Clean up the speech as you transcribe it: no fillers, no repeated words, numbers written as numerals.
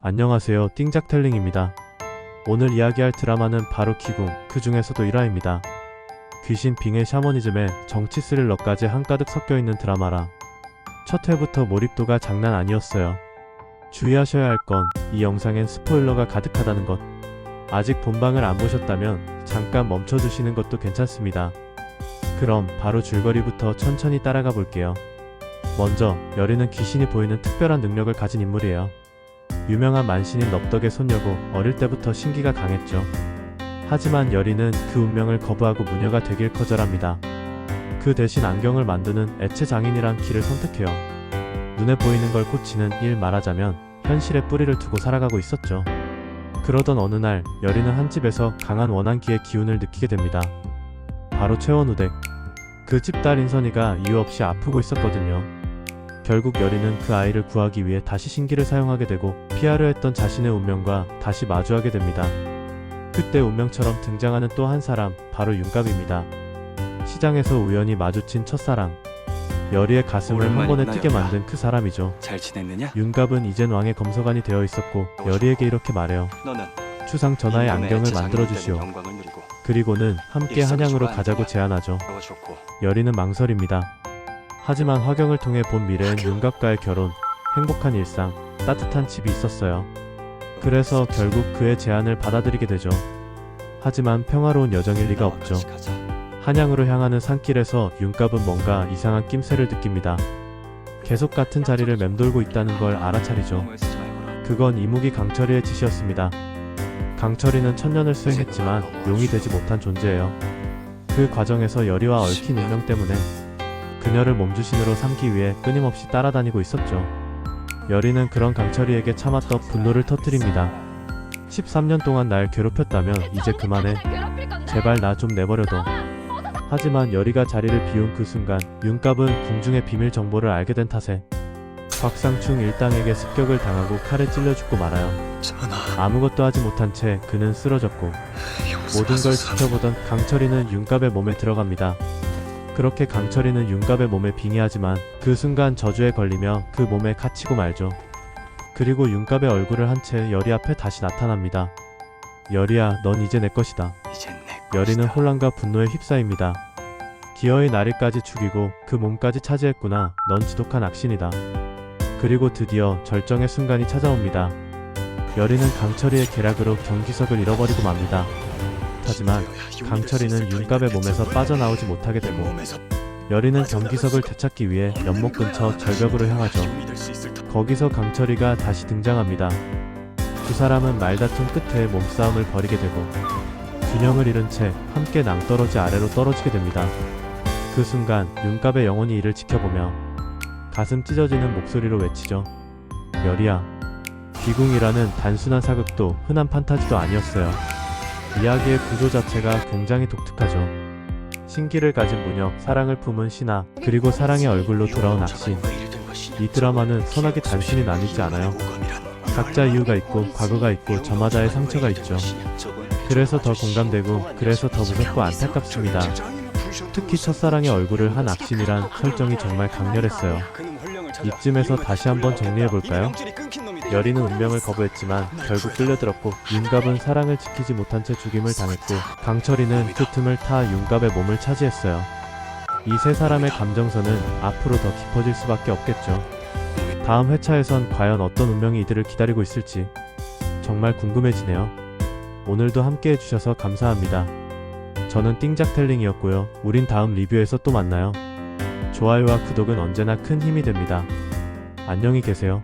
안녕하세요, 띵작텔링입니다. 오늘 이야기할 드라마는 바로 기궁, 그 중에서도 1화입니다. 귀신 빙의 샤머니즘에 정치 스릴러까지 한가득 섞여있는 드라마라 첫 회부터 몰입도가 장난 아니었어요. 주의하셔야 할 건 이 영상엔 스포일러가 가득하다는 것. 아직 본방을 안 보셨다면 잠깐 멈춰주시는 것도 괜찮습니다. 그럼 바로 줄거리부터 천천히 따라가 볼게요. 먼저 여리는 귀신이 보이는 특별한 능력을 가진 인물이에요. 유명한 만신인 넙덕의 손녀고 어릴 때부터 신기가 강했죠. 하지만 여리는 그 운명을 거부하고 무녀가 되길 거절합니다. 그 대신 안경을 만드는 액체 장인이란 길을 선택해요. 눈에 보이는 걸 꽂히는 일, 말하자면 현실에 뿌리를 두고 살아가고 있었죠. 그러던 어느 날 여리는 한 집에서 강한 원한기의 기운을 느끼게 됩니다. 바로 최원우댁. 그 집 딸 인선이가 이유 없이 아프고 있었거든요. 결국 여리는 그 아이를 구하기 위해 다시 신기를 사용하게 되고 피하려 했던 자신의 운명과 다시 마주하게 됩니다. 그때 운명처럼 등장하는 또 한 사람, 바로 윤갑입니다. 시장에서 우연히 마주친 첫사랑. 여리의 가슴을 한 번에 뛰게 만든 그 사람이죠. 잘 지냈느냐? 윤갑은 이젠 왕의 검서관이 되어 있었고 여리에게 이렇게 말해요. 너는 추상 전하의 안경을 만들어 주시오. 영광을 누리고 그리고는 함께 한양으로 가자고 제안하죠. 좋고 여리는 망설입니다. 하지만 화경을 통해 본 미래엔 윤갑과의 결혼, 행복한 일상, 따뜻한 집이 있었어요. 그래서 결국 그의 제안을 받아들이게 되죠. 하지만 평화로운 여정일 리가 없죠. 한양으로 향하는 산길에서 윤갑은 뭔가 이상한 낌새를 느낍니다. 계속 같은 자리를 맴돌고 있다는 걸 알아차리죠. 그건 이무기 강철이의 짓이었습니다. 강철이는 천년을 수행했지만 용이 되지 못한 존재예요. 그 과정에서 여리와 얽힌 운명 때문에 그녀를 몸주신으로 삼기 위해 끊임없이 따라다니고 있었죠. 여리는 그런 강철이에게 참았던 분노를 터뜨립니다. 13년 동안 날 괴롭혔다면 이제 그만해. 제발 나 좀 내버려둬. 하지만 여리가 자리를 비운 그 순간 윤갑은 궁중의 비밀 정보를 알게 된 탓에 곽상충 일당에게 습격을 당하고 칼에 찔려 죽고 말아요. 아무것도 하지 못한 채 그는 쓰러졌고 모든 걸 지켜보던 강철이는 윤갑의 몸에 들어갑니다. 그렇게 강철이는 윤갑의 몸에 빙의하지만 그 순간 저주에 걸리며 그 몸에 갇히고 말죠. 그리고 윤갑의 얼굴을 한 채 여리 앞에 다시 나타납니다. 여리야, 넌 이제 내 것이다. 여리는 혼란과 분노에 휩싸입니다. 기어이 나리까지 죽이고 그 몸까지 차지했구나. 넌 지독한 악신이다. 그리고 드디어 절정의 순간이 찾아옵니다. 여리는 강철이의 계략으로 경기석을 잃어버리고 맙니다. 하지만 강철이는 윤갑의 몸에서 빠져나오지 못하게 되고 여리는 경기석을 되찾기 위해 연못 근처 절벽으로 향하죠. 거기서 강철이가 다시 등장합니다. 두 사람은 말다툼 끝에 몸싸움을 벌이게 되고 균형을 잃은 채 함께 낭떠러지 아래로 떨어지게 됩니다. 그 순간 윤갑의 영혼이 이를 지켜보며 가슴 찢어지는 목소리로 외치죠. 여리야. 귀궁이라는 단순한 사극도 흔한 판타지도 아니었어요. 이야기의 구조 자체가 굉장히 독특하죠. 신기를 가진 무녀, 사랑을 품은 신하, 그리고 사랑의 얼굴로 돌아온 악신. 이 드라마는 선악이 단순히 나뉘지 않아요. 각자 이유가 있고 과거가 있고 저마다의 상처가 있죠. 그래서 더 공감되고 그래서 더 무섭고 안타깝습니다. 특히 첫사랑의 얼굴을 한 악신이란 설정이 정말 강렬했어요. 이쯤에서 다시 한번 정리해볼까요? 여리는 운명을 거부했지만 결국 끌려들었고 윤갑은 사랑을 지키지 못한 채 죽임을 당했고 강철이는 그 틈을 타 윤갑의 몸을 차지했어요. 이 세 사람의 감정선은 앞으로 더 깊어질 수밖에 없겠죠. 다음 회차에선 과연 어떤 운명이 이들을 기다리고 있을지 정말 궁금해지네요. 오늘도 함께 해주셔서 감사합니다. 저는 띵작텔링이었고요. 우린 다음 리뷰에서 또 만나요. 좋아요와 구독은 언제나 큰 힘이 됩니다. 안녕히 계세요.